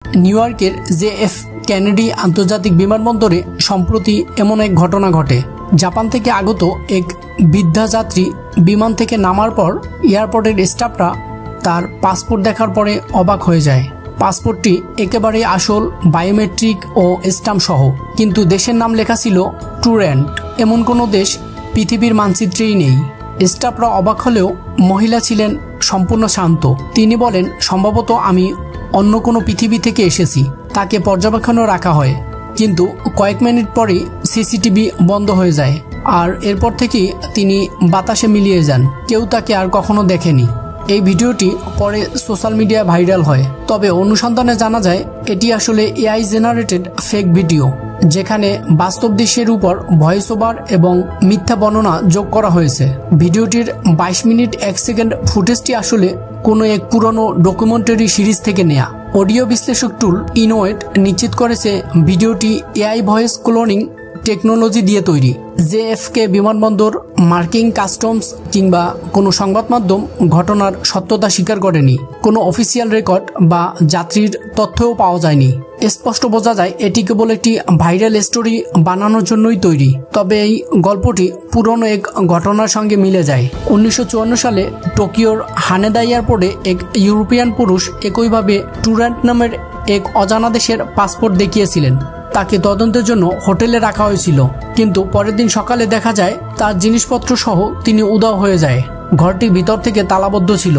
New ইয়র্কের JF Kennedy আন্তর্জাতিক বিমানবন্দরে সম্প্রতি এমন এক ঘটনা ঘটে। জাপান থেকে আগত এক বৃদ্ধা যাত্রী বিমান থেকে নামার পর এয়ারপোর্টের স্টাফরা তার পাসপোর্ট দেখার পরে অবাক হয়ে যায়। পাসপোর্টটি একেবারে আসল, বায়োমেট্রিক ও স্ট্যাম্প সহ, কিন্তু দেশের নাম লেখা ছিল টুরেন্ট। এমন কোনো দেশ পৃথিবীর মানচিত্রেই নেই। স্টাফরা অবাক হলেও মহিলা ছিলেন সম্পূর্ণ শান্ত। তিনি বলেন, সম্ভবত আমি অন্য কোনো পৃথিবী থেকে এসেছি। তাকে পর্যবেক্ষণে রাখা হয়, কিন্তু কয়েক মিনিট পরেই সিসিটিভি বন্ধ হয়ে যায়, আর এরপর থেকেই তিনি বাতাসে মিলিয়ে যান। কেউ তাকে আর কখনো দেখেনি। এই ভিডিওটি পরে সোশ্যাল মিডিয়ায় ভাইরাল হয়, তবে অনুসন্ধানে জানা যায় এটি আসলে AI জেনারেটেড ফেক ভিডিও, যেখানে বাস্তব দৃশ্যের উপর ভয়েস ওভার এবং মিথ্যা বর্ণনা যোগ করা হয়েছে। ভিডিওটির 22 মিনিট 1 সেকেন্ড ফুটেজটি আসলে কোনো এক পুরনো ডকুমেন্টারি সিরিজ থেকে নেয়া। অডিও বিশ্লেষক টুল ইনোয়েট নিশ্চিত করেছে ভিডিওটি AI ভয়েস ক্লোনিং টেকনোলজি দিয়ে তৈরি। JFK বিমানবন্দর, মার্কিন কাস্টমস কিংবা কোনো সংবাদ মাধ্যম ঘটনার সত্যতা স্বীকার করেনি। কোনো অফিসিয়াল রেকর্ড বা যাত্রীর তথ্যও পাওয়া যায়নি। স্পষ্ট বোঝা যায় এটি কেবল একটি ভাইরাল স্টোরি বানানোর জন্যই তৈরি। তবে এই গল্পটি পুরনো এক ঘটনার সঙ্গে মিলে যায়। 1954 সালে টোকিওর হানেদা এয়ারপোর্টে এক ইউরোপিয়ান পুরুষ একইভাবে টুরেন্ট নামের এক অজানা দেশের পাসপোর্ট দেখিয়েছিলেন। তাকে তদন্তের জন্য হোটেলে রাখা হয়েছিল, কিন্তু পরের দিন সকালে দেখা যায় তার জিনিসপত্র সহ তিনি উধাও হয়ে যায়। ঘরটি ভিতর থেকে তালাবদ্ধ ছিল।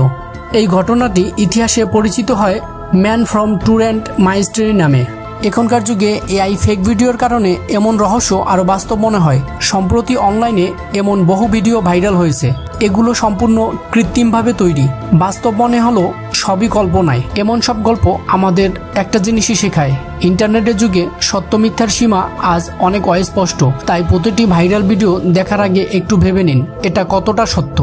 এই ঘটনাটি ইতিহাসে পরিচিত হয় ম্যান ফ্রম টুরেন্ট মাইস্ট্রি নামে। এখনকার যুগে AI ফেক ভিডিওর কারণে এমন রহস্য আরও বাস্তব মনে হয়। সম্প্রতি অনলাইনে এমন বহু ভিডিও ভাইরাল হয়েছে। এগুলো সম্পূর্ণ কৃত্রিমভাবে তৈরি। বাস্তব মনে হলো সবই কল্পনায়। এমন সব গল্প আমাদের একটা জিনিসই শেখায়, ইন্টারনেটের যুগে সত্য মিথ্যার সীমা আজ অনেক অস্পষ্ট। তাই প্রতিটি ভাইরাল ভিডিও দেখার আগে একটু ভেবে নিন এটা কতটা সত্য।